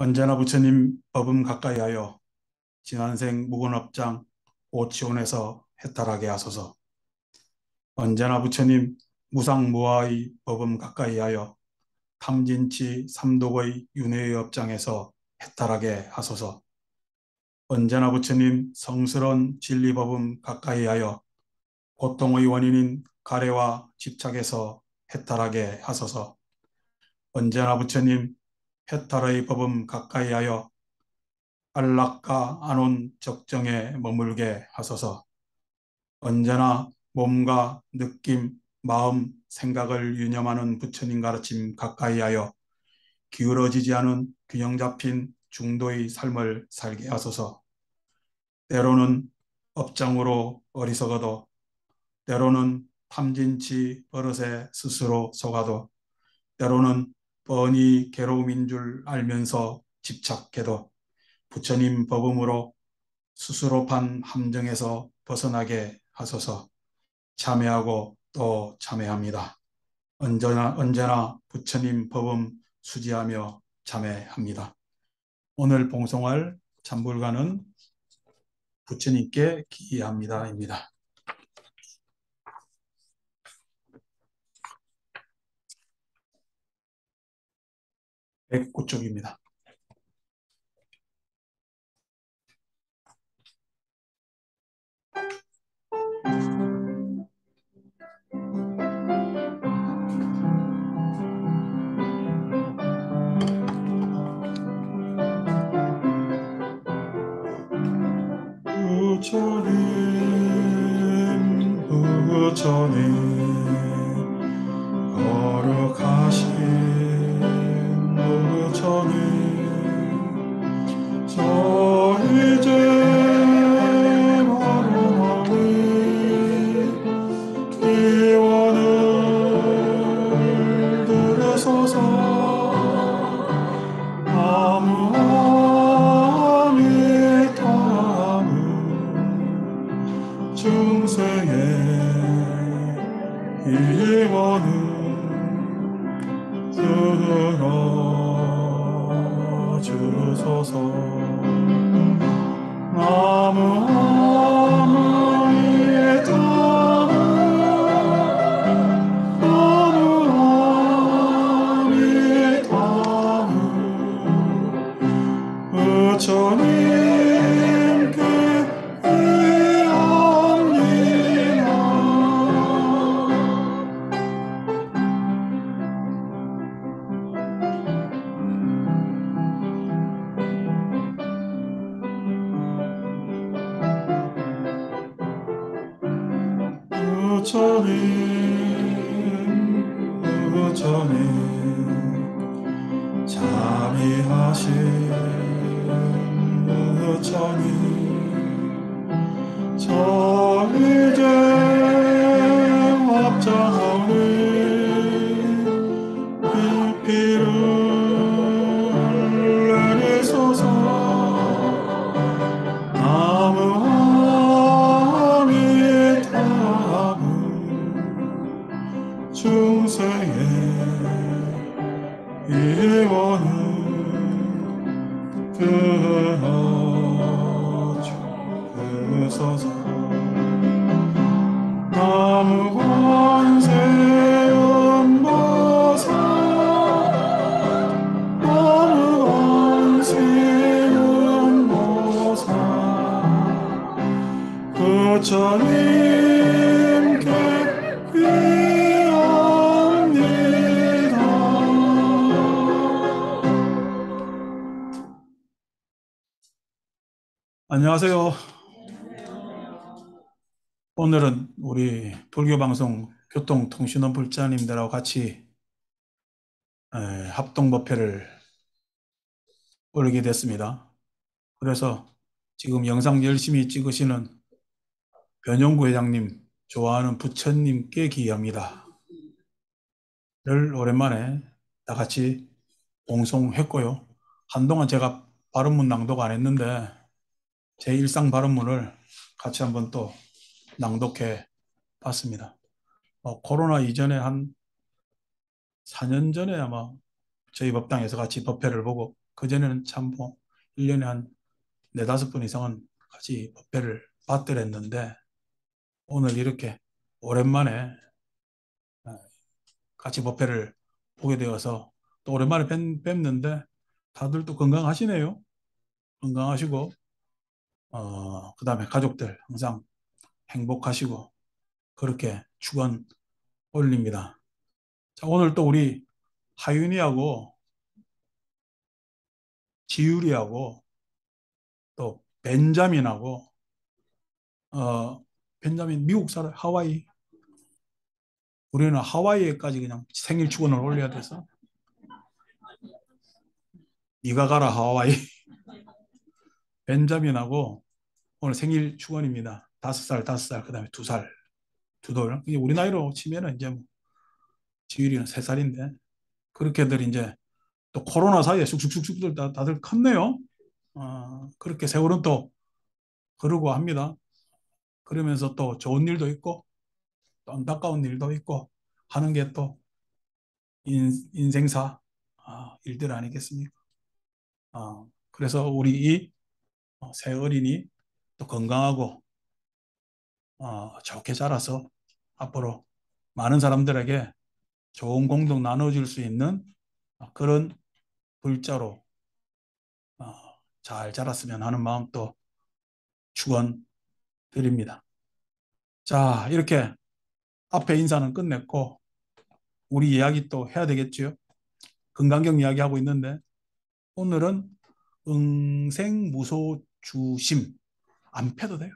언제나 부처님 법음 가까이 하여 지난생 무건업장 오치원에서 해탈하게 하소서. 언제나 부처님 무상무아의 법음 가까이 하여 탐진치 삼독의 윤회의 업장에서 해탈하게 하소서. 언제나 부처님 성스러운 진리법음 가까이 하여 고통의 원인인 가래와 집착에서 해탈하게 하소서. 언제나 부처님 해탈의 법음 가까이 하여 안락과 안온 적정에 머물게 하소서. 언제나 몸과 느낌, 마음, 생각을 유념하는 부처님 가르침 가까이 하여 기울어지지 않은 균형 잡힌 중도의 삶을 살게 하소서. 때로는 업장으로 어리석어도, 때로는 탐진치 버릇에 스스로 속아도, 때로는 뻔히 괴로움인 줄 알면서 집착해도 부처님 법음으로 스스로 판 함정에서 벗어나게 하소서. 참회하고 또 참회합니다. 언제나 부처님 법음 수지하며 참회합니다. 오늘 봉송할 잠불가는 부처님께 기합니다입니다. 109쪽입니다. 부처님 거룩하신 부처님 저 이제 바라오니 기원을 들으소서. 아무아미타불 중생의 이원을 들어주소서. 부처님께 의합니다. 부처님 자비하신 부처님 저 이제 합장하니 피를 내리소서. 아무아미타불 중생의 이원을 들어주소서. 나무관세음보살 나무관세음보살 부처님께 귀합니다. 안녕하세요. 오늘은 우리 불교방송 교통통신원 불자님들하고 같이 합동법회를 올리게 됐습니다. 그래서 지금 영상 열심히 찍으시는 변영구 회장님, 좋아하는 부처님께 기합니다. 를 오랜만에 다 같이 봉송했고요. 한동안 제가 발언문 낭독 안 했는데 제 일상 발언문을 같이 한번 또 낭독해 봤습니다. 코로나 이전에 한 4년 전에 아마 저희 법당에서 같이 법회를 보고 그전에는 참 뭐 1년에 한 네다섯 번 이상은 같이 법회를 받더랬는데 오늘 이렇게 오랜만에 같이 법회를 보게 되어서 또 오랜만에 뵙는데 다들 또 건강하시네요. 건강하시고 그다음에 가족들 항상 행복하시고 그렇게 축원 올립니다. 자, 오늘 또 우리 하윤이하고 지율이하고 또 벤자민하고 벤자민 미국 살아요. 하와이. 우리는 하와이에까지 그냥 생일 축원을 올려야 돼서 네가 가라 하와이. 벤자민하고 오늘 생일 축원입니다. 5살, 5살, 그다음에 2살, 두 돌. 이게 우리 나이로 치면은 이제 뭐 지율이는 3살인데 그렇게들 이제 또 코로나 사이에 쑥쑥쑥쑥들 다들 컸네요. 그렇게 세월은 또 그러고 합니다. 그러면서 또 좋은 일도 있고 또 안타까운 일도 있고 하는 게 또 인생사 일들 아니겠습니까? 그래서 우리 이 새 어린이 또 건강하고 좋게 자라서 앞으로 많은 사람들에게 좋은 공덕 나눠줄 수 있는 그런 글자로 어, 잘 자랐으면 하는 마음 또 축원드립니다. 자, 이렇게 앞에 인사는 끝냈고 우리 이야기 또 해야 되겠지요. 건강경 이야기하고 있는데 오늘은 응생무소주심 안 펴도 돼요.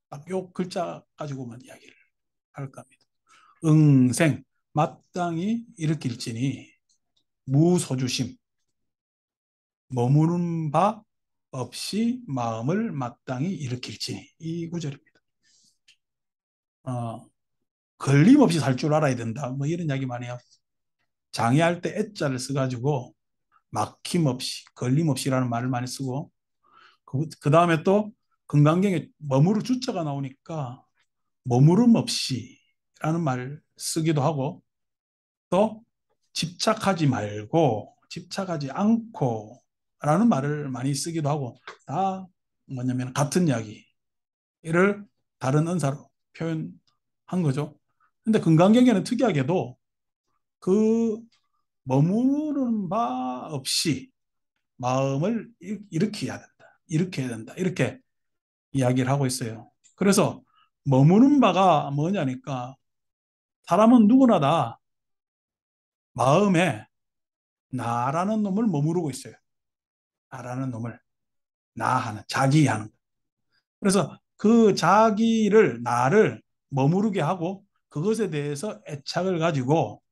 딱 요 글자 가지고만 이야기를 할 겁니다. 응생 마땅히 일으킬지니 무소주심 머무는 바 없이 마음을 마땅히 일으킬지니 이 구절입니다. 어, 걸림없이 살 줄 알아야 된다. 뭐 이런 이야기 많이 하고 장애할 때 애자를 써가지고 막힘없이 걸림없이라는 말을 많이 쓰고 그 다음에 또 건강경에 머무를 주자가 나오니까 머무름 없이라는 말을 쓰기도 하고 또 집착하지 말고 집착하지 않고 라는 말을 많이 쓰기도 하고 다 뭐냐면 같은 이야기를 다른 언사로 표현한 거죠. 근데 건강경에는 특이하게도 그 머무르는 바 없이 마음을 일으켜야 된다. 일으켜야 된다. 이렇게 이야기를 하고 있어요. 그래서 머무는 바가 뭐냐니까 사람은 누구나 다 마음에 나라는 놈을 머무르고 있어요. 나라는 놈을 나하는 자기하는. 그래서 그 자기를 나를 머무르게 하고 그것에 대해서 애착을 가지고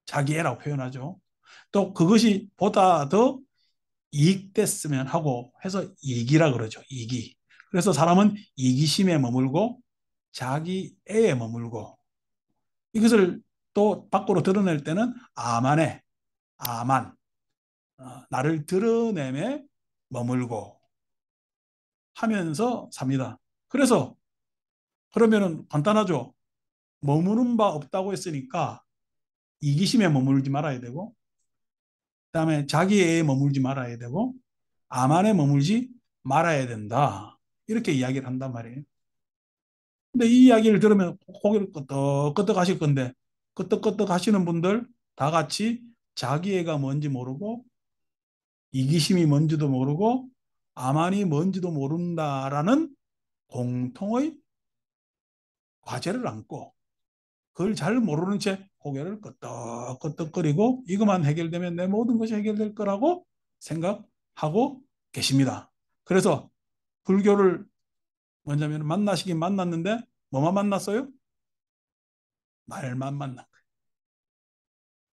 자기애라고 표현하죠. 또 그것이 보다 더 이익됐으면 하고 해서 이기라 그러죠. 이기. 그래서 사람은 이기심에 머물고 자기애에 머물고 이것을 또 밖으로 드러낼 때는 아만에 아만 나를 드러내며 머물고 하면서 삽니다. 그래서 그러면은 간단하죠. 머무는 바 없다고 했으니까 이기심에 머물지 말아야 되고 그다음에 자기애에 머물지 말아야 되고 아만에 머물지 말아야 된다. 이렇게 이야기를 한단 말이에요. 근데 이 이야기를 들으면 고개를 끄덕끄덕 하실 건데 끄덕끄덕 하시는 분들 다 같이 자기애가 뭔지 모르고 이기심이 뭔지도 모르고 아만이 뭔지도 모른다라는 공통의 과제를 안고 그걸 잘 모르는 채 고개를 끄덕끄덕거리고 이것만 해결되면 내 모든 것이 해결될 거라고 생각하고 계십니다. 그래서 불교를 뭐냐면 만나시긴 만났는데 뭐만 만났어요? 말만 만난 거예요.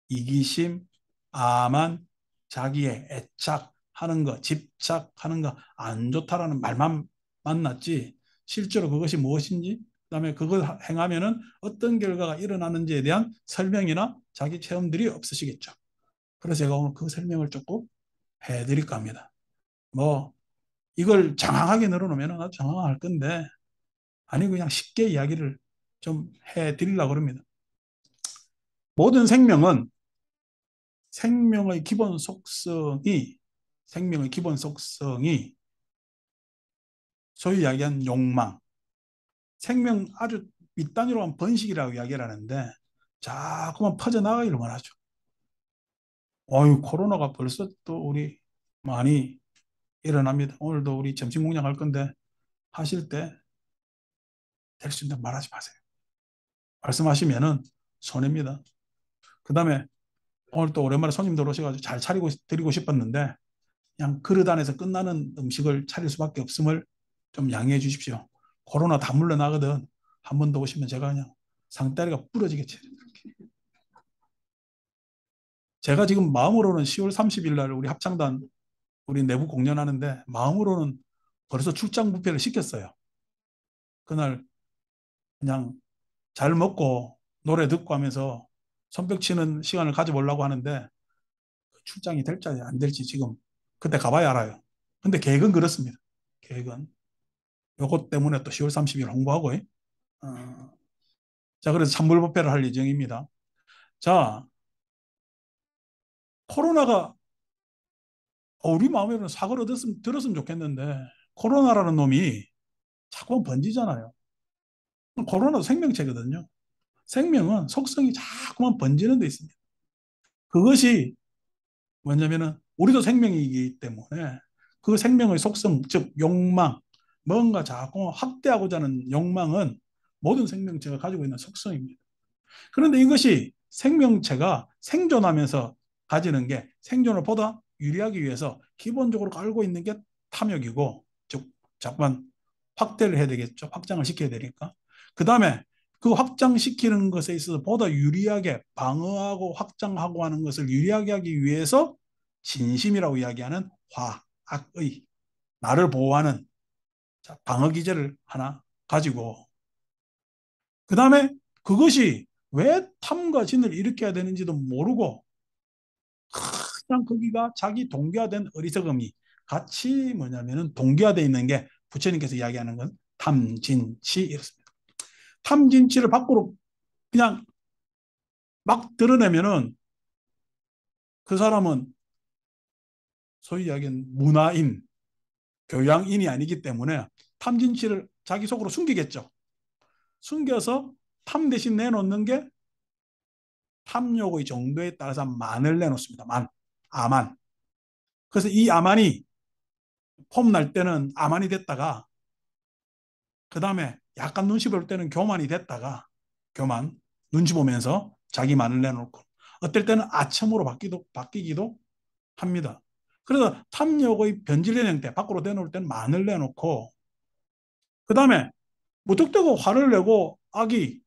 이기심, 아만, 자기의 애착하는 거, 집착하는 거 안 좋다라는 말만 만났지 실제로 그것이 무엇인지 그다음에 그걸 행하면은 어떤 결과가 일어나는지에 대한 설명이나 자기 체험들이 없으시겠죠. 그래서 제가 오늘 그 설명을 조금 해드릴까 합니다. 뭐 이걸 장황하게 늘어놓으면 아주 장황할 건데 아니 그냥 쉽게 이야기를 좀 해드리려고 합니다. 모든 생명은 생명의 기본 속성이 생명의 기본 속성이 소위 이야기한 욕망, 생명 아주 밑단위로 한 번식이라고 이야기를 하는데 자꾸만 퍼져나가기를 원하죠. 어유 코로나가 벌써 또 우리 많이 일어납니다. 오늘도 우리 점심 공략할 건데 하실 때 될 수 있는 말하지 마세요. 말씀하시면은 손해입니다. 그 다음에 오늘 또 오랜만에 손님들 오셔가지고 잘 차리고 드리고 싶었는데 그냥 그릇 안에서 끝나는 음식을 차릴 수밖에 없음을 좀 양해해 주십시오. 코로나 다 물러나거든. 한 번 더 오시면 제가 그냥 상다리가 부러지게 차려요. 제가 지금 마음으로는 10월 30일 날 우리 합창단 우리 내부 공연하는데 마음으로는 벌써 출장 뷔페를 시켰어요. 그날 그냥 잘 먹고 노래 듣고 하면서 손뼉 치는 시간을 가져보려고 하는데 출장이 될지 안 될지 지금 그때 가봐야 알아요. 근데 계획은 그렇습니다. 계획은. 요것 때문에 또 10월 30일 홍보하고 자, 그래서 찬물 법회를 할 예정입니다. 자, 코로나가 우리 마음에는 사고를 들었으면 좋겠는데 코로나라는 놈이 자꾸 번지잖아요. 코로나도 생명체거든요. 생명은 속성이 자꾸만 번지는 데 있습니다. 그것이 뭐냐면은 우리도 생명이기 때문에 그 생명의 속성, 즉 욕망, 뭔가 자꾸 확대하고자 하는 욕망은 모든 생명체가 가지고 있는 속성입니다. 그런데 이것이 생명체가 생존하면서 가지는 게 생존을 보다 유리하기 위해서 기본적으로 알고 있는 게 탐욕이고, 즉 자꾸만 확대를 해야 되겠죠. 확장을 시켜야 되니까. 그 다음에 그 확장시키는 것에 있어서 보다 유리하게 방어하고 확장하고 하는 것을 유리하게 하기 위해서 진심이라고 이야기하는 화학의 나를 보호하는 방어 기제를 하나 가지고, 그 다음에 그것이 왜 탐과 진을 일으켜야 되는지도 모르고 그냥 거기가 자기 동기화된 어리석음이 같이 뭐냐면은 동기화되어 있는 게 부처님께서 이야기하는 건 탐진치 이렇습니다. 탐진치를 밖으로 그냥 막 드러내면은 그 사람은 소위 이야기하는 문화인, 교양인이 아니기 때문에 탐진치를 자기 속으로 숨기겠죠. 숨겨서 탐 대신 내놓는 게 탐욕의 정도에 따라서 만을 내놓습니다. 만, 아만. 그래서 이 아만이 폼 날 때는 아만이 됐다가 그 다음에 약간 눈치 볼 때는 교만이 됐다가 교만, 눈치 보면서 자기만을 내놓고 어떨 때는 아첨으로 바뀌기도 합니다. 그래서 탐욕의 변질된 형태, 밖으로 내놓을 때는 만을 내놓고 그 다음에 무턱대고 화를 내고 악이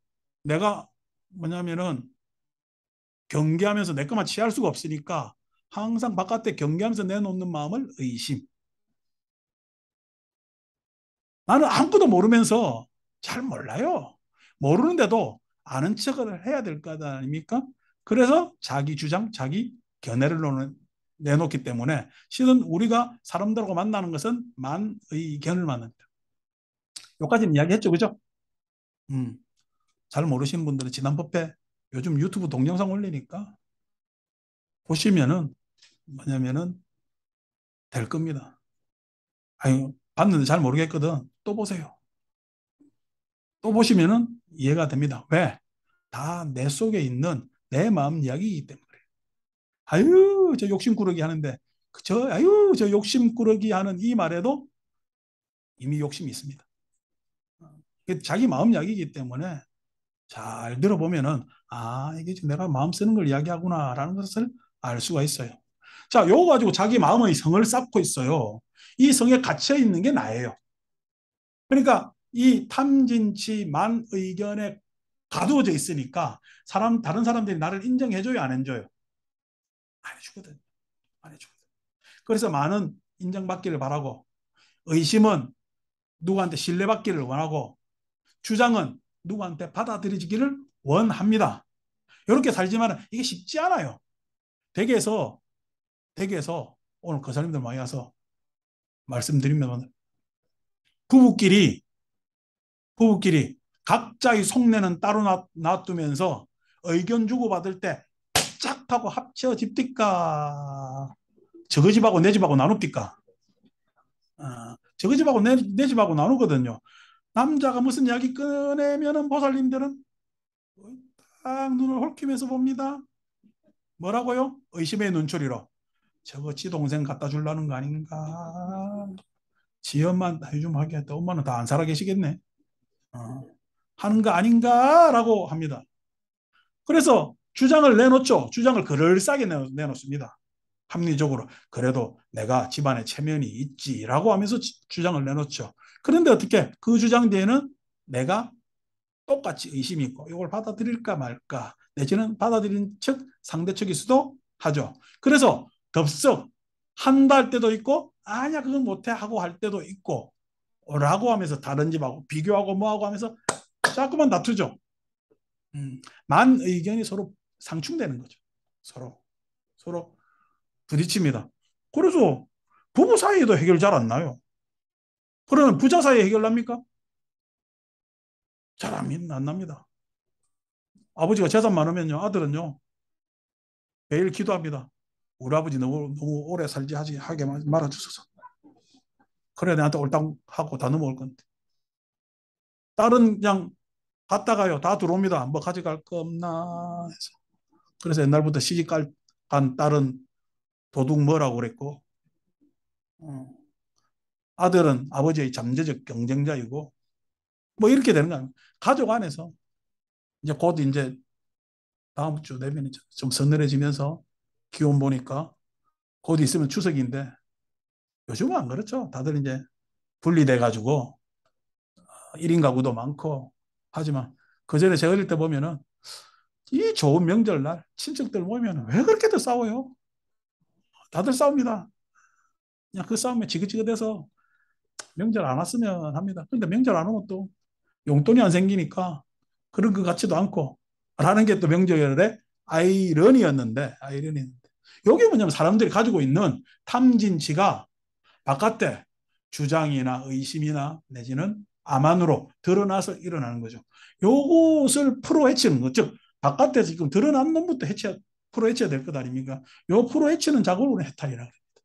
내가 뭐냐면은 경계하면서 내 것만 취할 수가 없으니까 항상 바깥에 경계하면서 내놓는 마음을 의심. 나는 아무것도 모르면서 잘 몰라요. 모르는데도 아는 척을 해야 될 거 아닙니까? 그래서 자기 주장, 자기 견해를 내놓기 때문에 실은 우리가 사람들하고 만나는 것은 만의견을 만납니다. 여기까지는 이야기했죠, 그죠? 음, 잘 모르시는 분들은 지난 법회 요즘 유튜브 동영상 올리니까 보시면은 뭐냐면은 될 겁니다. 아유, 봤는데 잘 모르겠거든. 또 보세요. 또 보시면은 이해가 됩니다. 왜? 다 내 속에 있는 내 마음 이야기이기 때문에 그래요. 아유, 저 욕심꾸러기 하는데, 아유, 저 욕심꾸러기 하는 이 말에도 이미 욕심이 있습니다. 자기 마음 이야기이기 때문에 잘 들어보면은, 이게 지금 내가 마음 쓰는 걸 이야기하구나라는 것을 알 수가 있어요. 자, 요거 가지고 자기 마음의 성을 쌓고 있어요. 이 성에 갇혀 있는 게 나예요. 그러니까 이 탐진치 만의견에 가두어져 있으니까 다른 사람들이 나를 인정해줘요, 안 해줘요? 안 해주거든. 안 해주거든. 그래서 많은 인정받기를 바라고, 의심은 누구한테 신뢰받기를 원하고, 주장은 누구한테 받아들여지기를 원합니다. 이렇게 살지만 이게 쉽지 않아요. 댁에서 오늘 거사님들 많이 와서 말씀드리면 부부끼리 부부끼리 각자의 속내는 따로 놔두면서 의견 주고받을 때 짝 하고 합쳐집니까? 저거 집하고 내 집하고 나눕니까? 저거 집하고 내 집하고 나누거든요. 남자가 무슨 이야기 꺼내면은 보살님들은 딱 눈을 홀키면서 봅니다. 뭐라고요? 의심의 눈초리로. 저거 지 동생 갖다 주려는 거 아닌가? 지 엄마 좀 하겠다. 엄마는 다 안 살아 계시겠네. 어, 하는 거 아닌가라고 합니다. 그래서 주장을 내놓죠. 주장을 그럴싸하게 내놓습니다. 합리적으로 그래도 내가 집안에 체면이 있지라고 하면서 주장을 내놓죠. 그런데 어떻게 그 주장 뒤에는 내가 똑같이 의심이 있고 이걸 받아들일까 말까 내지는 받아들인 측 상대 측일 수도 하죠. 그래서 덥석 한다 할 때도 있고 아니야 그건 못해 하고 할 때도 있고 라고 하면서 다른 집하고 비교하고 뭐하고 하면서 자꾸만 다투죠. 만 의견이 서로 상충되는 거죠. 서로 부딪힙니다. 그래서 부부 사이에도 해결 잘 안 나요. 그러면 부자 사이에 해결 납니까? 잘 안 납니다. 아버지가 재산 많으면요, 아들은요, 매일 기도합니다. 우리 아버지 너무 오래 살지 하게 말아주소서. 그래, 내한테 옳다고 하고 다 넘어올 건데. 딸은 그냥 갔다가요, 다 들어옵니다. 뭐 가져갈 거 없나 해서. 그래서 옛날부터 간 딸은 도둑 뭐라고 그랬고, 어, 아들은 아버지의 잠재적 경쟁자이고, 뭐 이렇게 되는 거예요. 가족 안에서 이제 곧 이제 다음 주 내면 좀 서늘해지면서 기온 보니까 곧 있으면 추석인데 요즘은 안 그렇죠. 다들 이제 분리돼 가지고 1인 가구도 많고 하지만 그전에 제가 어릴 때 보면은 이 좋은 명절날 친척들 모이면 왜 그렇게들 싸워요? 다들 싸웁니다. 그냥 그 싸움에 지긋지긋해서 명절 안 왔으면 합니다. 근데 명절 안 오면 또 용돈이 안 생기니까 그런 것 같지도 않고 라는 게 또 명절의 아이러니였는데 이게 뭐냐면 사람들이 가지고 있는 탐진치가 바깥에 주장이나 의심이나 내지는 암안으로 드러나서 일어나는 거죠. 요것을 풀어헤치는 것, 즉 바깥에서 지금 드러난 놈부터 풀어헤쳐야 될 것 아닙니까? 요 풀어헤치는 작업을 우리는 해탈이라고 합니다.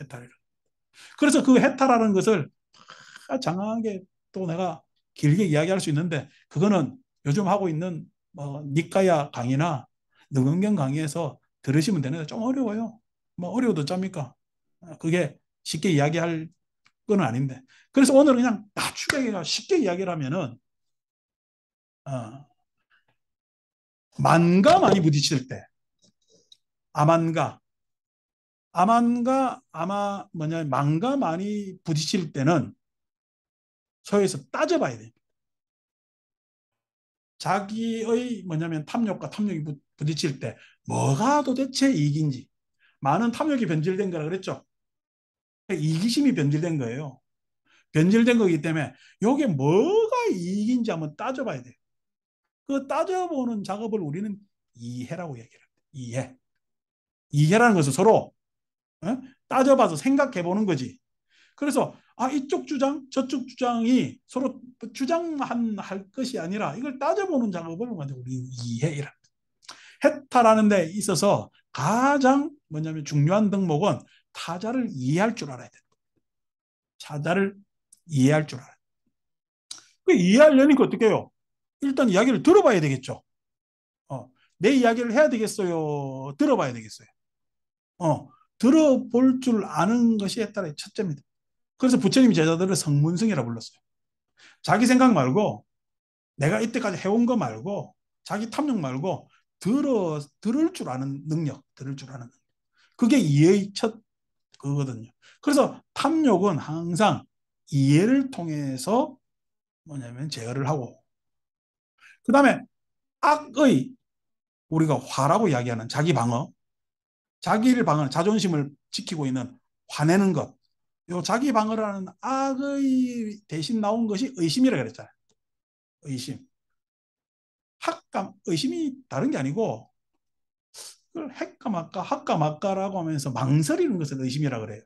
해탈이라. 그래서 그 해탈하는 것을 장황하게 또 내가 길게 이야기할 수 있는데 그거는 요즘 하고 있는 뭐 니까야 강의나 능언경 강의에서 들으시면 되는데 좀 어려워요. 뭐 어려워도 짭니까? 그게 쉽게 이야기할 건 아닌데. 그래서 오늘 그냥 낮추게 쉽게 이야기를 하면은 어, 만과 많이 부딪힐 때 아만과 아마 뭐냐 만과 많이 부딪힐 때는 소위에서 따져봐야 돼. 자기의 뭐냐면 탐욕과 탐욕이 부딪힐 때 뭐가 도대체 이익인지 많은 탐욕이 변질된 거라 그랬죠. 이기심이 변질된 거예요. 변질된 거기 때문에 이게 뭐가 이익인지 한번 따져봐야 돼요. 그 따져보는 작업을 우리는 이해라고 얘기를 합니다. 이해. 이해라는 것은 서로 어? 따져봐서 생각해보는 거지. 그래서 이쪽 주장 저쪽 주장이 서로 주장만 할 것이 아니라 이걸 따져보는 작업을 우리 이해이라. 해탈하는 데 있어서 가장 뭐냐면 중요한 덕목은 타자를 이해할 줄 알아야 돼. 타자를 이해할 줄 알아야 돼. 그 이해하려니까 어떻게 해요? 일단 이야기를 들어봐야 되겠죠. 어, 내 이야기를 해야 되겠어요? 들어봐야 되겠어요? 어, 들어볼 줄 아는 것이 해탈의 첫째입니다. 그래서 부처님이 제자들을 성문승이라 불렀어요. 자기 생각 말고 내가 이때까지 해온 거 말고 자기 탐욕 말고 들을 줄 아는 능력, 들을 줄 아는 능력. 그게 이해의 첫 그거거든요. 그래서 탐욕은 항상 이해를 통해서 뭐냐면 제어를 하고 그 다음에 악의 우리가 화라고 이야기하는 자기 방어, 자기를 방어하는 자존심을 지키고 있는 화내는 것, 요 자기 방어를 하는 악의 대신 나온 것이 의심이라 그랬잖아요. 의심. 의심이 다른 게 아니고 그걸 할까 말까 할까 말까라고 하면서 망설이는 것을 의심이라 그래요.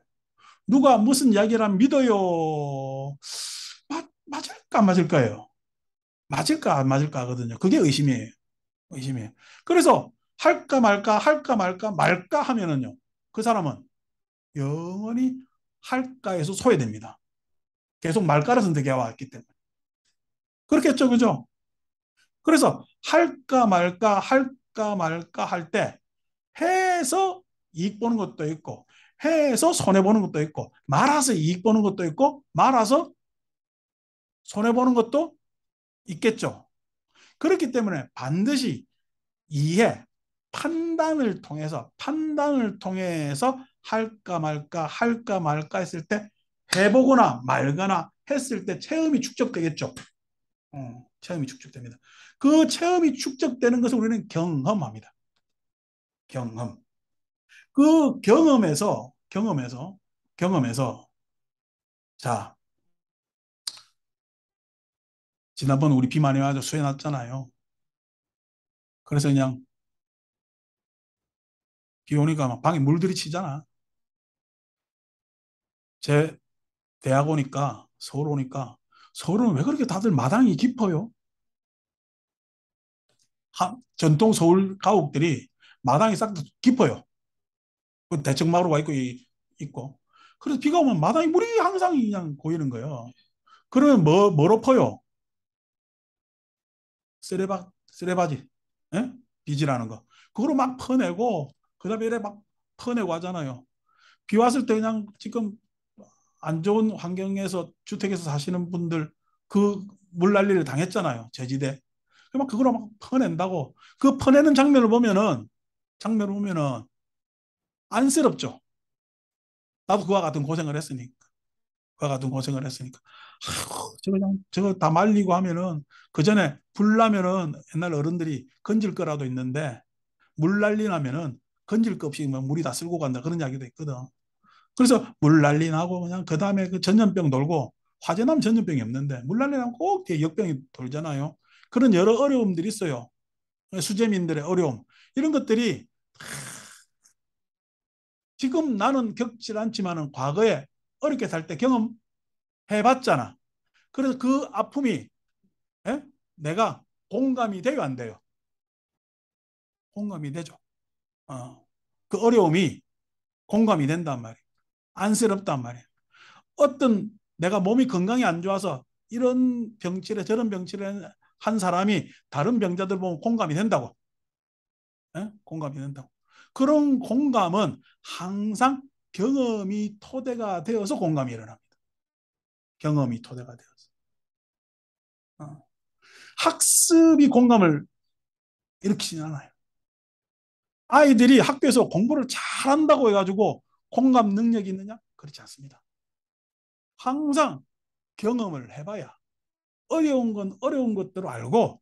누가 무슨 이야기를 하면 믿어요. 맞을까 안 맞을까요? 맞을까 안 맞을까 하거든요. 그게 의심이에요. 의심이에요. 그래서 할까 말까 하면은요. 그 사람은 영원히 할까에서 소외됩니다. 계속 말가라 선택해 왔기 때문에. 그렇겠죠, 그죠? 그래서 할까 말까 할까 말까 할 때 해서 이익 보는 것도 있고 해서 손해 보는 것도 있고 말아서 이익 보는 것도 있고 말아서 손해 보는 것도 있겠죠. 그렇기 때문에 반드시 이해, 판단을 통해서 할까 말까 했을 때 해보거나 말거나 했을 때 체험이 축적되겠죠. 체험이 축적됩니다. 그 체험이 축적되는 것을 우리는 경험합니다. 경험. 그 경험에서 자, 지난번 우리 비 많이 와서 수해 났잖아요. 그래서 그냥 비 오니까 막 방에 물들이 치잖아. 제 대학 오니까 서울 오니까 서울은 왜 그렇게 다들 마당이 깊어요? 전통 서울 가옥들이 마당이 싹 다 깊어요. 그 대청마루가 있고. 그래서 비가 오면 마당에 물이 항상 그냥 고이는 거예요. 그러면 뭐로 퍼요? 쓰레바지. 예? 빚이라는 거. 그거로 막 퍼내고, 그 다음에 이래 막 퍼내고 하잖아요. 비 왔을 때 그냥 지금 안 좋은 환경에서 주택에서 사시는 분들 그 물난리를 당했잖아요. 제지대. 막 그거로 막 퍼낸다고. 그 퍼내는 장면을 보면은 안쓰럽죠. 나도 그와 같은 고생을 했으니까. 그와 같은 고생을 했으니까. 아이고, 저거 다 말리고 하면은 그 전에 불 나면은 옛날 어른들이 건질 거라도 있는데 물 난리 나면은 건질 거 없이 뭐 물이 다 쓸고 간다 그런 이야기도 있거든. 그래서 물 난리 나고 그냥 그 다음에 그 전염병 돌고 화재 나면 전염병이 없는데 물 난리 나면 꼭 뒤에 역병이 돌잖아요. 그런 여러 어려움들이 있어요. 수재민들의 어려움 이런 것들이 지금 나는 겪질 않지만은 과거에 어렵게 살 때 경험해봤잖아. 그래서 그 아픔이 예? 내가 공감이 돼요, 안 돼요? 공감이 되죠. 그 어려움이 공감이 된단 말이에요. 안쓰럽단 말이에요. 어떤 내가 몸이 건강이 안 좋아서 이런 병치레 저런 병치레 한 사람이 다른 병자들 보면 공감이 된다고. 예? 공감이 된다고. 그런 공감은 항상 경험이 토대가 되어서 공감이 일어납니다. 경험이 토대가 되어서. 어. 학습이 공감을 일으키지 않아요. 아이들이 학교에서 공부를 잘한다고 해가지고 공감 능력이 있느냐? 그렇지 않습니다. 항상 경험을 해봐야 어려운 건 어려운 것대로 알고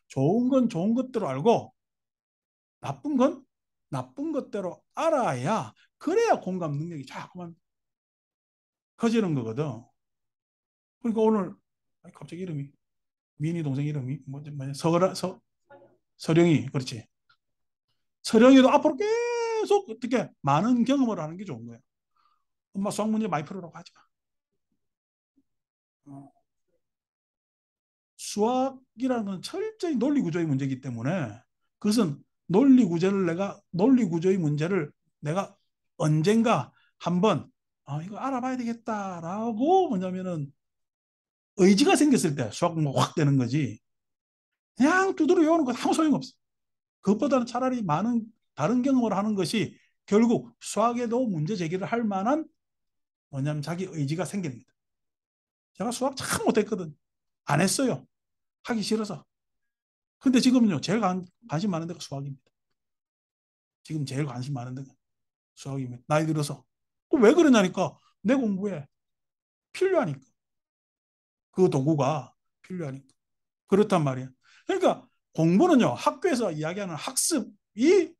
좋은 건 좋은 것대로 알고 나쁜 건 나쁜 것대로 알아야 그래야 공감 능력이 자꾸만 커지는 거거든. 그러니까 오늘 갑자기 이름이 미니 동생 이름이 뭐냐 서령이 그렇지. 서령이도 앞으로 계속 어떻게 많은 경험을 하는 게 좋은 거야. 엄마 수학 문제 많이 풀으라고 하지 마. 어. 수학이라는 건 철저히 논리 구조의 문제이기 때문에 그것은 논리 구조의 문제를 내가 언젠가 한번 이거 알아봐야 되겠다라고 뭐냐면은 의지가 생겼을 때 수학 공부가 확 되는 거지. 그냥 두드려 외우는 건 아무 소용없어. 그것보다는 차라리 많은 다른 경험을 하는 것이 결국 수학에도 문제 제기를 할 만한 뭐냐면 자기 의지가 생깁니다. 제가 수학 참 못했거든. 안 했어요. 하기 싫어서. 근데 지금은요, 제일 관심 많은 데가 수학입니다. 지금 제일 관심 많은 데가 수학입니다. 나이 들어서. 왜 그러냐니까 내 공부에 필요하니까. 그 도구가 필요하니까. 그렇단 말이야. 그러니까 공부는요, 학교에서 이야기하는 학습이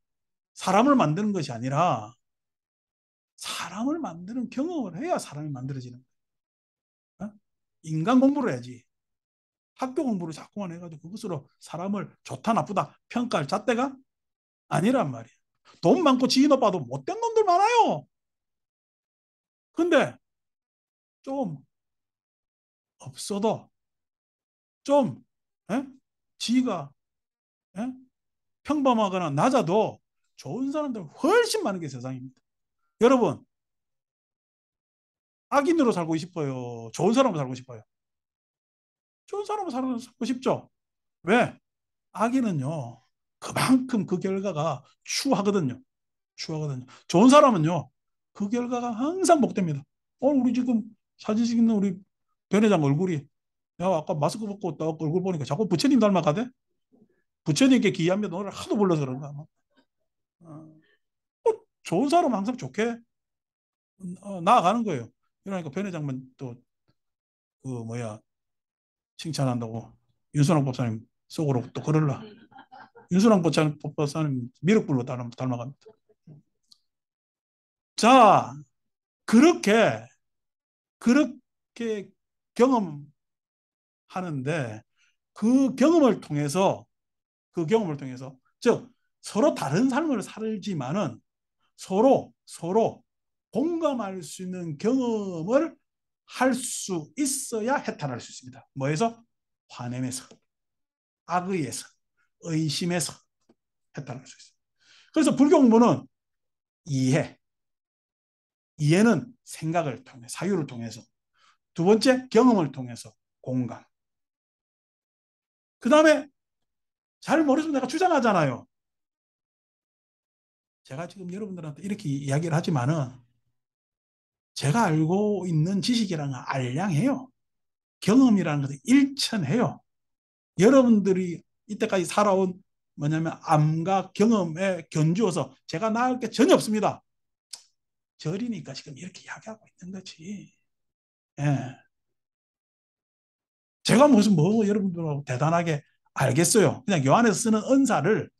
사람을 만드는 것이 아니라 사람을 만드는 경험을 해야 사람이 만들어지는 거야. 인간 공부를 해야지. 학교 공부를 자꾸만 해가지고 그것으로 사람을 좋다 나쁘다 평가할 잣대가 아니란 말이야. 돈 많고 지인 오빠도 못된 놈들 많아요. 근데 좀 없어도 좀 에? 지가 에? 평범하거나 낮아도 좋은 사람들 훨씬 많은 게 세상입니다. 여러분, 악인으로 살고 싶어요? 좋은 사람으로 살고 싶어요? 좋은 사람으로 살고 싶죠? 왜? 악인은요, 그만큼 그 결과가 추하거든요. 추하거든요. 좋은 사람은요, 그 결과가 항상 복됩니다. 우리 지금 사진 찍는 우리 변 회장 얼굴이, 야, 아까 마스크 벗고 딱 얼굴 보니까 자꾸 부처님 닮아가대? 부처님께 기이하며 너를 하도 불러서 그런가. 어, 좋은 사람은 항상 좋게 나아가는 거예요. 그러니까 변 회장만 또, 그, 뭐야, 칭찬한다고 윤순환 법사님 속으로 또 그럴라. 윤순환 법사님 미륵불로 닮아갑니다. 자, 그렇게, 그렇게 경험하는데 그 경험을 통해서, 즉, 서로 다른 삶을 살지만은 서로 공감할 수 있는 경험을 할 수 있어야 해탈할 수 있습니다. 뭐에서? 화냄에서, 악의에서, 의심에서 해탈할 수 있습니다. 그래서 불교 공부는 이해, 이해는 생각을 통해, 사유를 통해서, 두 번째 경험을 통해서 공감. 그 다음에 잘 모르시면 내가 주장하잖아요. 제가 지금 여러분들한테 이렇게 이야기를 하지만은 제가 알고 있는 지식이라는 건 알량해요. 경험이라는 것은 일천해요. 여러분들이 이때까지 살아온 뭐냐면 암과 경험에 견주어서 제가 나을 게 전혀 없습니다. 절이니까 지금 이렇게 이야기하고 있는 거지. 예. 제가 무슨 뭐 여러분들하고 대단하게 알겠어요. 그냥 요 안에서 쓰는 은사를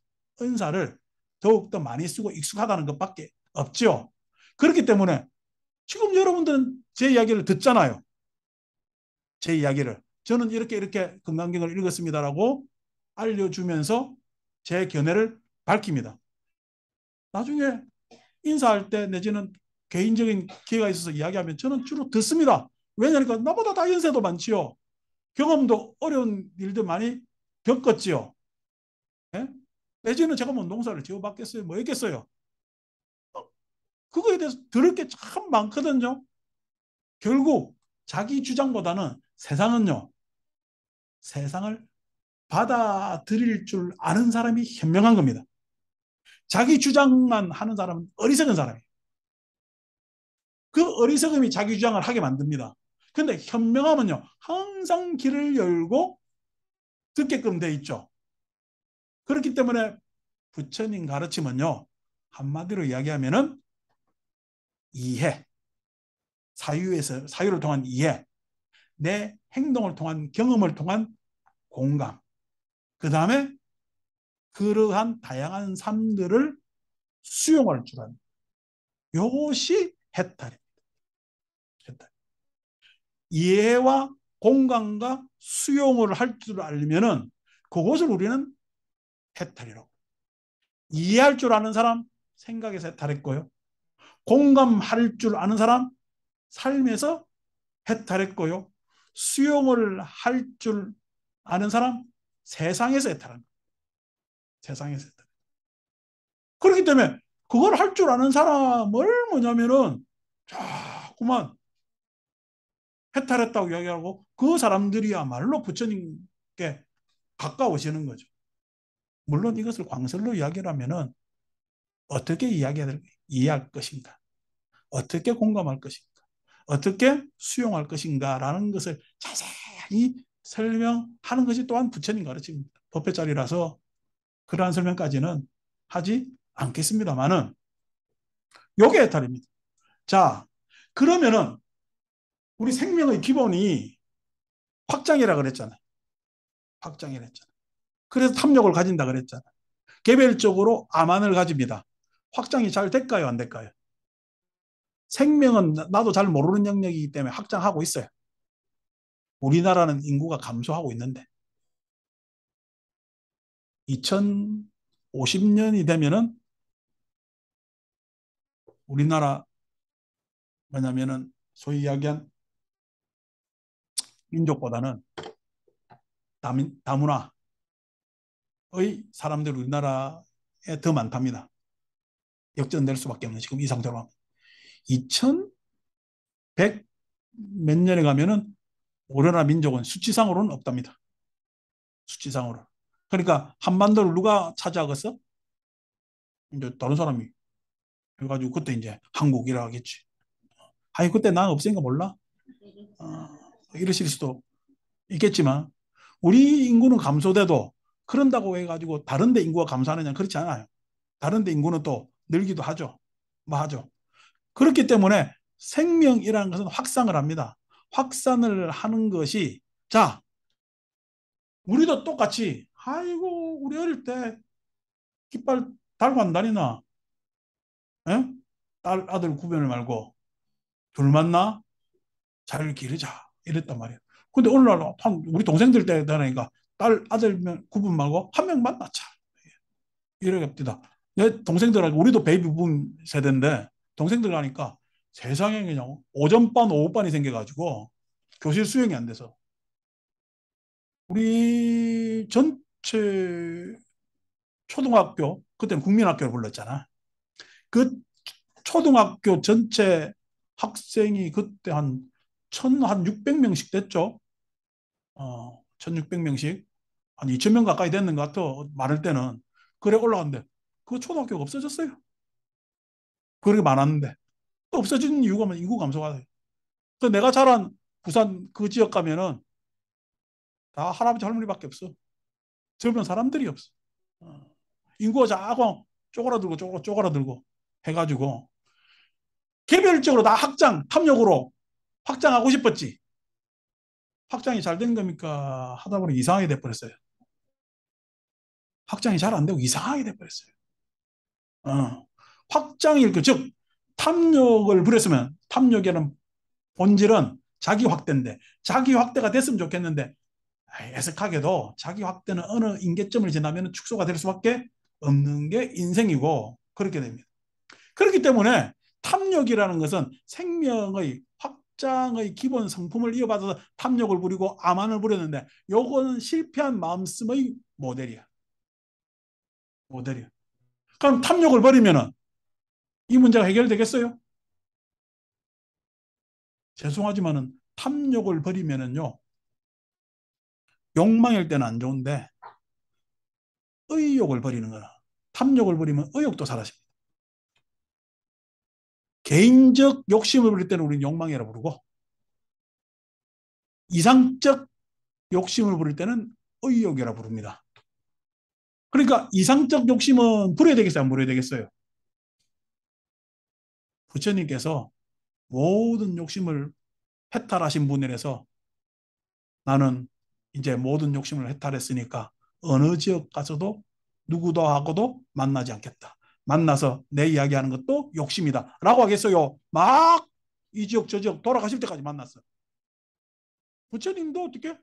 더욱더 많이 쓰고 익숙하다는 것밖에 없죠. 그렇기 때문에 지금 여러분들은 제 이야기를 듣잖아요. 제 이야기를. 저는 이렇게 금강경을 읽었습니다라고 알려주면서 제 견해를 밝힙니다. 나중에 인사할 때 내지는 개인적인 기회가 있어서 이야기하면 저는 주로 듣습니다. 왜냐니까 나보다 다 연세도 많지요. 경험도 어려운 일도 많이 겪었지요. 예? 내지는 제가 뭐 농사를 지어봤겠어요? 뭐 했겠어요? 그거에 대해서 들을 게 참 많거든요. 결국 자기 주장보다는 세상을 받아들일 줄 아는 사람이 현명한 겁니다. 자기 주장만 하는 사람은 어리석은 사람이에요. 그 어리석음이 자기 주장을 하게 만듭니다. 근데 현명함은요, 항상 길을 열고 듣게끔 돼 있죠. 그렇기 때문에 부처님 가르침은요, 한마디로 이야기하면은 이해, 사유를 통한 이해, 내 행동을 통한 경험을 통한 공감, 그 다음에 그러한 다양한 삶들을 수용할 줄 아는 이것이 해탈입니다. 해탈. 이해와 공감과 수용을 할 줄 알면은 그것을 우리는 해탈이라고. 이해할 줄 아는 사람 생각에서 해탈했고요. 공감할 줄 아는 사람 삶에서 해탈했고요. 수용을 할 줄 아는 사람 세상에서 해탈한 세상에서 해탈. 그렇기 때문에 그걸 할 줄 아는 사람을 뭐냐면은 자꾸만 해탈했다고 이야기하고 그 사람들이야말로 부처님께 가까워지는 거죠. 물론 이것을 광설로 이야기를 하면은 어떻게 이해할 것인가, 어떻게 공감할 것인가, 어떻게 수용할 것인가라는 것을 자세히 설명하는 것이 또한 부처님 가르침입니다. 법회자리라서 그러한 설명까지는 하지 않겠습니다만은 요게 해탈입니다. 자, 그러면은 우리 생명의 기본이 확장이라 그랬잖아요. 확장이라 했잖아요. 그래서 탐욕을 가진다 그랬잖아요. 개별적으로 암환을 가집니다. 확장이 잘 될까요? 안 될까요? 생명은 나도 잘 모르는 영역이기 때문에 확장하고 있어요. 우리나라는 인구가 감소하고 있는데 2050년이 되면은 우리나라 뭐냐면은 소위 이야기한 민족보다는 다문화의 사람들이 우리나라에 더 많답니다. 역전될 수밖에 없는 지금 이 상태로 하면. 2100 몇 년에 가면은 우리나라 민족은 수치상으로는 없답니다. 수치상으로. 그러니까 한반도를 누가 차지하겠어? 이제 다른 사람이 해가지고 그때 이제 한국이라 하겠지. 아니 그때 난 없으니까 몰라. 어, 이러실 수도 있겠지만 우리 인구는 감소돼도 그런다고 해가지고 다른 데 인구가 감소하느냐 그렇지 않아요. 다른 데 인구는 또 늘기도 하죠. 뭐 하죠. 그렇기 때문에 생명이라는 것은 확산을 합니다. 확산을 하는 것이 자 우리도 똑같이 아이고 우리 어릴 때 깃발 달고 안 다니나? 에? 딸 아들 구별을 말고 둘 만나 잘 기르자 이랬단 말이에요. 근데 어느 날 우리 동생들 때 되니까 딸 아들 구분 말고 한 명 만나자 이래갑니다. 내 동생들하고 우리도 베이비붐 세대인데 동생들 하니까 세상에 그냥 오전반 오후반이 생겨가지고 교실 수용이 안 돼서 우리 전체 초등학교 그때는 국민학교를 불렀잖아. 그 초등학교 전체 학생이 그때 한 600명씩 됐죠. 1600명씩 한 2000명 가까이 됐는 것 같아. 많을 때는. 그래 올라갔는데 그 초등학교가 없어졌어요. 그렇게 많았는데. 없어진 이유가 뭐 인구 감소가 돼. 그 내가 자란 부산 그 지역 가면은 다 할아버지 할머니밖에 없어. 젊은 사람들이 없어. 어. 인구가 자꾸 쪼그라들고 쪼그라들고 해가지고 개별적으로 다 확장 탐욕으로 확장하고 싶었지. 확장이 잘 된 겁니까? 하다 보니 이상하게 돼버렸어요. 확장이 잘 안 되고 이상하게 돼버렸어요. 확장이 즉 탐욕을 부렸으면 탐욕이라는 본질은 자기 확대인데 자기 확대가 됐으면 좋겠는데 애석하게도 자기 확대는 어느 임계점을 지나면 축소가 될 수밖에 없는 게 인생이고 그렇게 됩니다. 그렇기 때문에 탐욕이라는 것은 생명의 확장의 기본 성품을 이어받아서 탐욕을 부리고 암환을 부렸는데 요거는 실패한 마음씀의 모델이야. 모델이야. 그럼 탐욕을 버리면은 이 문제가 해결되겠어요? 죄송하지만은 탐욕을 버리면은요 욕망일 때는 안 좋은데 의욕을 버리는 거나 탐욕을 버리면 의욕도 사라집니다. 개인적 욕심을 부릴 때는 우리는 욕망이라 부르고 이상적 욕심을 부릴 때는 의욕이라 부릅니다. 그러니까 이상적 욕심은 부려야 되겠어요? 안 부려야 되겠어요? 부처님께서 모든 욕심을 해탈하신 분이라서 나는 이제 모든 욕심을 해탈했으니까 어느 지역 가서도 누구도 하고도 만나지 않겠다. 만나서 내 이야기하는 것도 욕심이다. 라고 하겠어요. 막 이 지역 저 지역 돌아가실 때까지 만났어. 부처님도 어떻게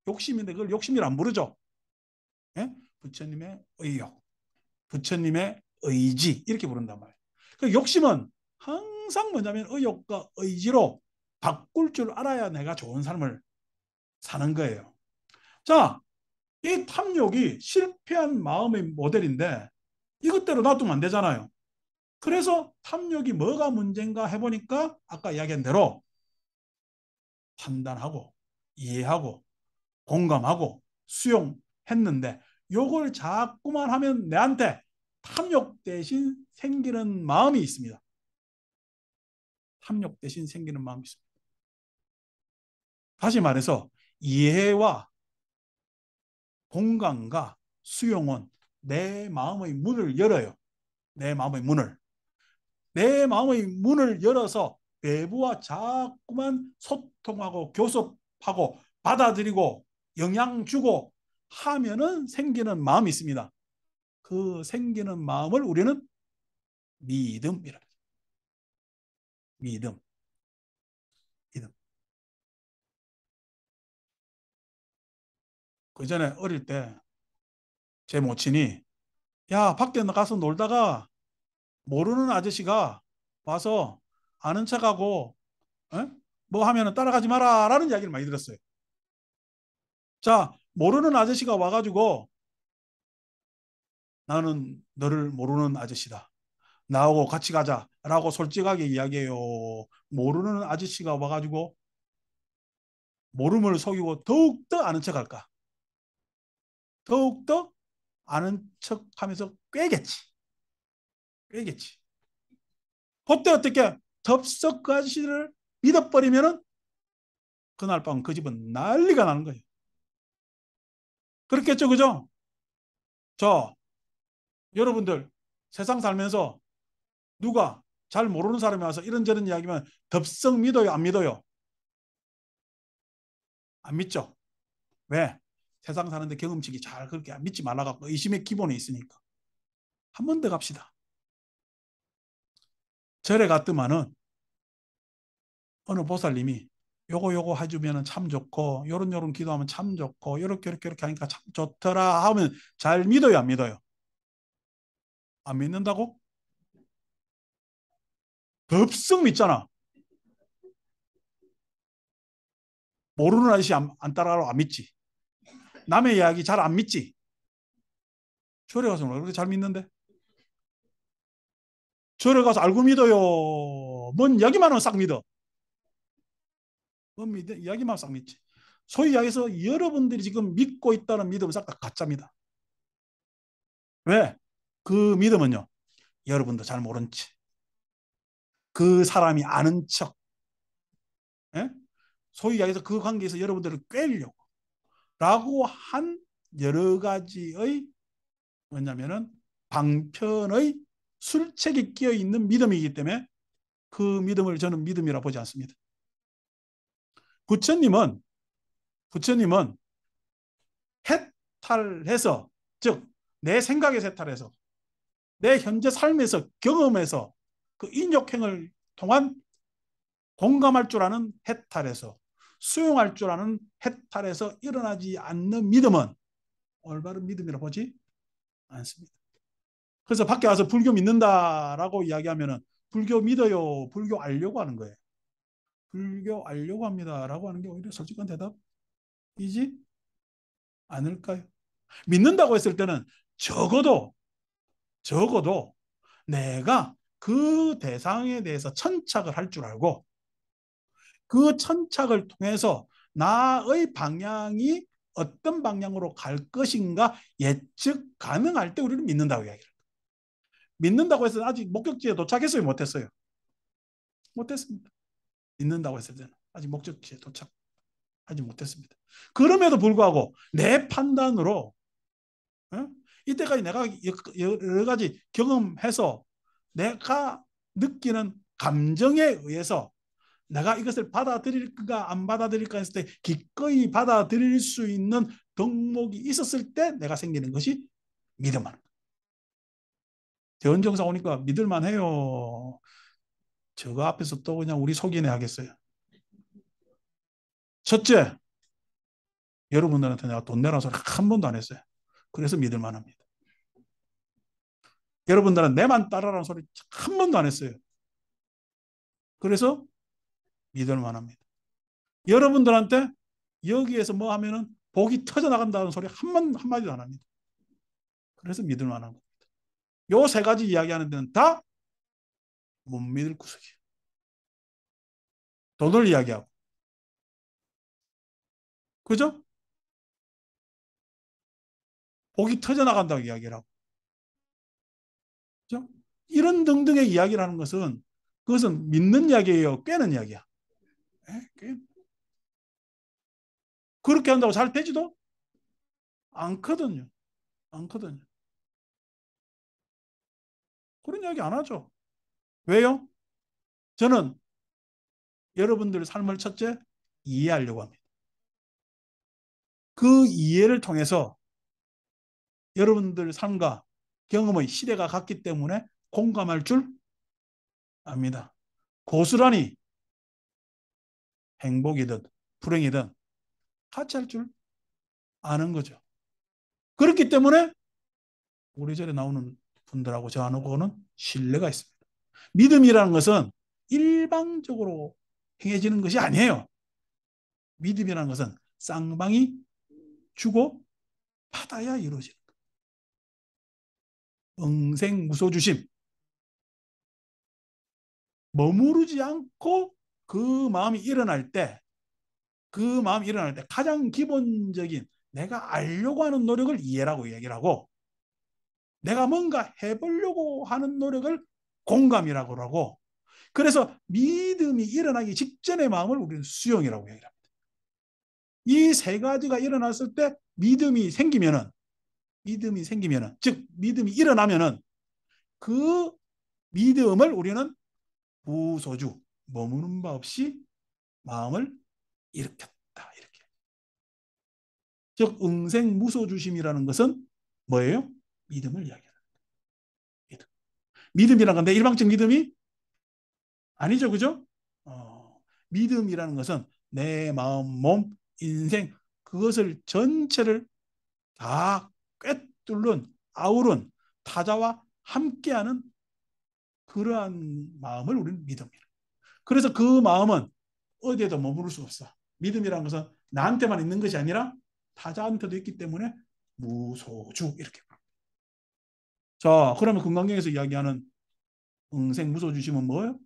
욕심인데 그걸 욕심이라 안 부르죠. 예? 부처님의 의욕, 부처님의 의지 이렇게 부른단 말이에요. 그 욕심은 항상 뭐냐면 의욕과 의지로 바꿀 줄 알아야 내가 좋은 삶을 사는 거예요. 자, 이 탐욕이 실패한 마음의 모델인데 이것대로 놔두면 안 되잖아요. 그래서 탐욕이 뭐가 문제인가 해보니까 아까 이야기한 대로 판단하고 이해하고 공감하고 수용했는데 요걸 자꾸만 하면 내한테 탐욕 대신 생기는 마음이 있습니다. 탐욕 대신 생기는 마음이 있습니다. 다시 말해서 이해와 공감과 수용은 내 마음의 문을 열어요. 내 마음의 문을. 내 마음의 문을 열어서 외부와 자꾸만 소통하고 교섭하고 받아들이고 영향 주고 하면은 생기는 마음이 있습니다. 그 생기는 마음을 우리는 믿음이라. 믿음. 믿음. 그 전에 어릴 때 제 모친이 야 밖에 나가서 놀다가 모르는 아저씨가 와서 아는 척하고 에? 뭐 하면은 따라가지 마라 라는 이야기를 많이 들었어요. 자 모르는 아저씨가 와가지고 나는 너를 모르는 아저씨다. 나하고 같이 가자라고 솔직하게 이야기해요. 모르는 아저씨가 와가지고 모름을 속이고 더욱더 아는 척할까? 더욱더 아는 척하면서 꿰겠지. 꿰겠지. 그때 어떻게 덥석 그 아저씨를 믿어버리면은 그날 밤 그 집은 난리가 나는 거예요. 그렇겠죠, 그죠? 저 여러분들 세상 살면서 누가 잘 모르는 사람이 와서 이런저런 이야기면 덥석 믿어요, 안 믿어요? 안 믿죠? 왜? 세상 사는데 경험치기 잘 그렇게 믿지 말아갖고 의심의 기본에 있으니까. 한 번 더 갑시다. 절에 갔더만은 어느 보살님이 요거 해주면 참 좋고 요런 기도하면 참 좋고 요렇게 하니까 참 좋더라 하면 잘 믿어요, 안 믿어요? 안 믿는다고? 덥석 믿잖아. 모르는 아저씨 안 따라가고 안 믿지. 남의 이야기 잘 안 믿지. 절에 가서 왜 그렇게 잘 믿는데? 절에 가서 알고 믿어요. 뭔 이야기만 하면 싹 믿어. 뭔 믿어? 이야기만 하면 싹 믿지. 소위 이야기해서 여러분들이 지금 믿고 있다는 믿음은 싹 다 가짜입니다. 왜? 그 믿음은요. 여러분도 잘 모른 척. 그 사람이 아는 척. 예? 소위 이야기해서 그 관계에서 여러분들을 꿰려고 라고 한 여러 가지의 뭐냐면은 방편의 술책이 끼어 있는 믿음이기 때문에 그 믿음을 저는 믿음이라 보지 않습니다. 부처님은 부처님은 해탈해서 즉 내 생각에서 해탈해서 내 현재 삶에서 경험에서 그 인욕행을 통한 공감할 줄 아는 해탈에서 수용할 줄 아는 해탈에서 일어나지 않는 믿음은 올바른 믿음이라 보지 않습니다. 그래서 밖에 와서 불교 믿는다라고 이야기하면은 불교 믿어요, 불교 알려고 하는 거예요. 불교 알려고 합니다라고 하는 게 오히려 솔직한 대답이지 않을까요? 믿는다고 했을 때는 적어도 내가 그 대상에 대해서 천착을 할 줄 알고 그 천착을 통해서 나의 방향이 어떤 방향으로 갈 것인가 예측 가능할 때 우리는 믿는다고 이야기를. 믿는다고 해서 아직 목적지에 도착했어요? 못했어요? 못했습니다. 믿는다고 했을 때는 아직 목적지에 도착하지 못했습니다. 그럼에도 불구하고 내 판단으로 어? 이때까지 내가 여러 가지 경험해서 내가 느끼는 감정에 의해서 내가 이것을 받아들일까 안 받아들일까 했을 때 기꺼이 받아들일 수 있는 덕목이 있었을 때 내가 생기는 것이 믿음만. 대원정사 오니까 믿을만 해요. 저거 앞에서 또 그냥 우리 속이네 하겠어요. 첫째, 여러분들한테 내가 돈 내라는 소리 한 번도 안 했어요. 그래서 믿을만 합니다. 여러분들은 내만 따라라는 소리 한 번도 안 했어요. 그래서 믿을만 합니다. 여러분들한테 여기에서 뭐 하면은 복이 터져 나간다는 소리 한마디도 안 합니다. 그래서 믿을만 한 겁니다. 요 세 가지 이야기하는 데는 다 못 믿을 구석이에요. 돈을 이야기하고. 그죠? 복이 터져 나간다고 이야기를 하고. 그죠? 이런 등등의 이야기를 하는 것은 그것은 믿는 이야기예요? 꿰는 이야기야? 꽤. 그렇게 한다고 잘 되지도 않거든요. 않거든요. 그런 이야기 안 하죠. 왜요? 저는 여러분들 삶을 첫째 이해하려고 합니다. 그 이해를 통해서 여러분들 삶과 경험의 시대가 같기 때문에 공감할 줄 압니다. 고스란히 행복이든 불행이든 같이 할 줄 아는 거죠. 그렇기 때문에 우리 절에 나오는 분들하고 저하고는 신뢰가 있습니다. 믿음이라는 것은 일방적으로 행해지는 것이 아니에요. 믿음이라는 것은 쌍방이 주고 받아야 이루어지는 거예요. 응생무소주심. 머무르지 않고 그 마음이 일어날 때, 그 마음이 일어날 때 가장 기본적인 내가 알려고 하는 노력을 이해라고 얘기를 하고, 내가 뭔가 해보려고 하는 노력을 공감이라고 하고, 그래서 믿음이 일어나기 직전의 마음을 우리는 수용이라고 얘기를 합니다. 이 세 가지가 일어났을 때 믿음이 생기면은, 즉 믿음이 일어나면은 그 믿음을 우리는 무소주, 머무는 바 없이 마음을 일으켰다. 이렇게. 즉 응생무소주심이라는 것은 뭐예요? 믿음을 이야기하는 믿음. 믿음이라는 건데 일방적 믿음이 아니죠, 그죠? 믿음이라는 것은 내 마음, 몸, 인생 그것을 전체를 다 꿰뚫는 아우른 타자와 함께하는 그러한 마음을 우리는 믿음이라. 그래서 그 마음은 어디에도 머무를 수 없어. 믿음이라는 것은 나한테만 있는 것이 아니라 타자한테도 있기 때문에 무소주 이렇게. 자, 그러면 금강경에서 이야기하는 응생무소주심은 뭐예요?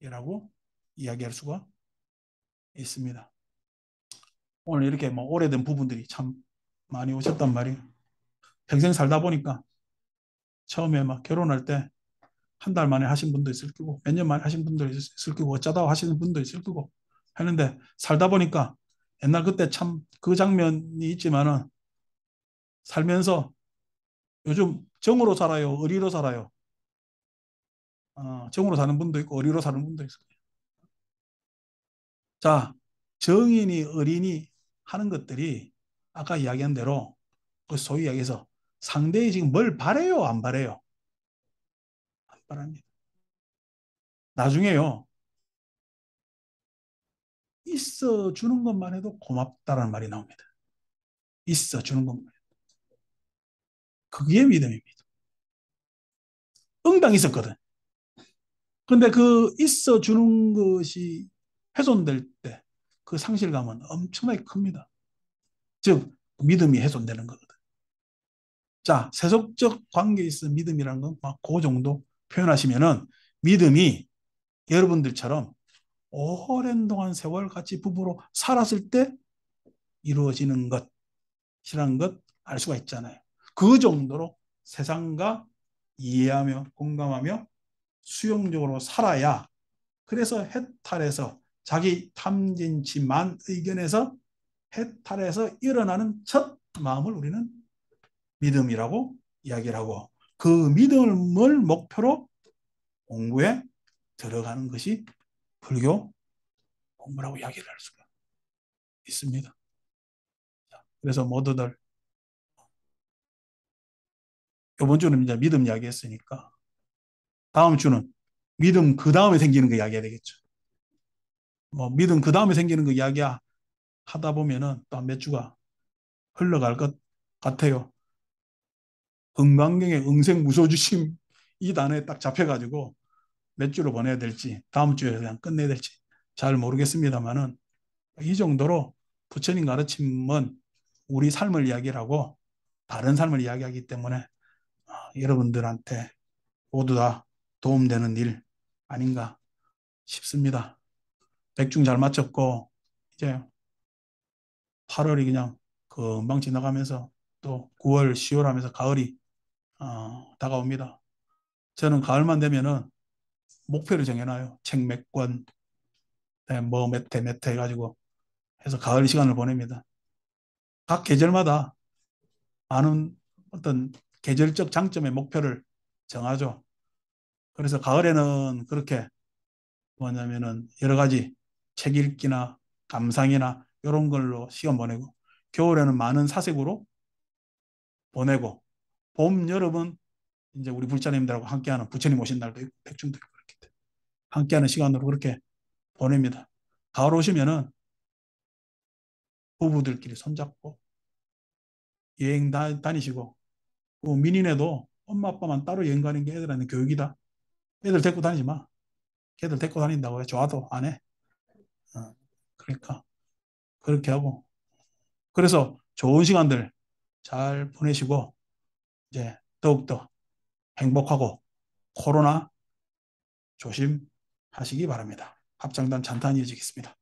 믿음이라고 이야기할 수가 있습니다. 오늘 이렇게 뭐 오래된 부분들이 참 많이 오셨단 말이에요. 평생 살다 보니까 처음에 막 결혼할 때 한 달 만에 하신 분도 있을 거고 몇 년 만에 하신 분도 있을 거고 어쩌다 하시는 분도 있을 거고 하는데 살다 보니까 옛날 그때 참 그 장면이 있지만은 살면서 요즘 정으로 살아요, 의리로 살아요. 정으로 사는 분도 있고 의리로 사는 분도 있어요. 자, 정인이 의인이 하는 것들이 아까 이야기한 대로 그 소위 이야기해서 상대에 지금 뭘 바래요, 안 바래요? 안 바랍니다. 나중에요. 있어 주는 것만 해도 고맙다라는 말이 나옵니다. 있어 주는 것만. 그게 믿음입니다. 응당이 있었거든. 근데 그 있어 주는 것이 훼손될 때 그 상실감은 엄청나게 큽니다. 즉 믿음이 훼손되는 거거든. 자, 세속적 관계에 있어 믿음이라는 건 막 그 정도 표현하시면은 믿음이 여러분들처럼 오랜 동안 세월 같이 부부로 살았을 때 이루어지는 것이라는 것 알 수가 있잖아요. 그 정도로 세상과 이해하며 공감하며 수용적으로 살아야, 그래서 해탈에서 자기 탐진치만 의견에서 해탈에서 일어나는 첫 마음을 우리는 믿음이라고 이야기를 하고, 그 믿음을 목표로 공부에 들어가는 것이 불교 공부라고 이야기를 할 수가 있습니다. 그래서 모두들 이번 주는 이제 믿음 이야기했으니까 다음 주는 믿음 그 다음에 생기는 거 이야기해야 되겠죠. 뭐 믿음 그 다음에 생기는 거 이야기 하다 보면은 또 몇 주가 흘러갈 것 같아요. 금강경의 응생무소주심 이 단어에 딱 잡혀가지고 몇 주로 보내야 될지 다음 주에 그냥 끝내야 될지 잘 모르겠습니다만은 이 정도로 부처님 가르침은 우리 삶을 이야기하고 다른 삶을 이야기하기 때문에 여러분들한테 모두 다 도움되는 일 아닌가 싶습니다. 백중 잘 마쳤고 이제 8월이 그냥 금방 지나가면서 또 9월, 10월 하면서 가을이 다가옵니다. 저는 가을만 되면은 목표를 정해놔요. 책 몇 권, 뭐 몇 회 해가지고 해서 가을 시간을 보냅니다. 각 계절마다 많은 어떤 계절적 장점의 목표를 정하죠. 그래서 가을에는 그렇게 뭐냐면은 여러 가지 책 읽기나 감상이나 이런 걸로 시간 보내고, 겨울에는 많은 사색으로 보내고, 봄, 여름은 이제 우리 불자님들하고 함께하는 부처님 오신 날도 있고 백중도 있고 그렇기 때문에 함께하는 시간으로 그렇게 보냅니다. 가을 오시면은 부부들끼리 손잡고 여행 다니시고, 민인에도 엄마 아빠만 따로 여행 가는 게 애들한테 교육이다. 애들 데리고 다니지 마. 걔들 데리고 다닌다고 해. 좋아도 안 해. 그러니까 그렇게 하고, 그래서 좋은 시간들 잘 보내시고 이제 더욱더 행복하고 코로나 조심하시기 바랍니다. 합창단 찬탄 이어지겠습니다.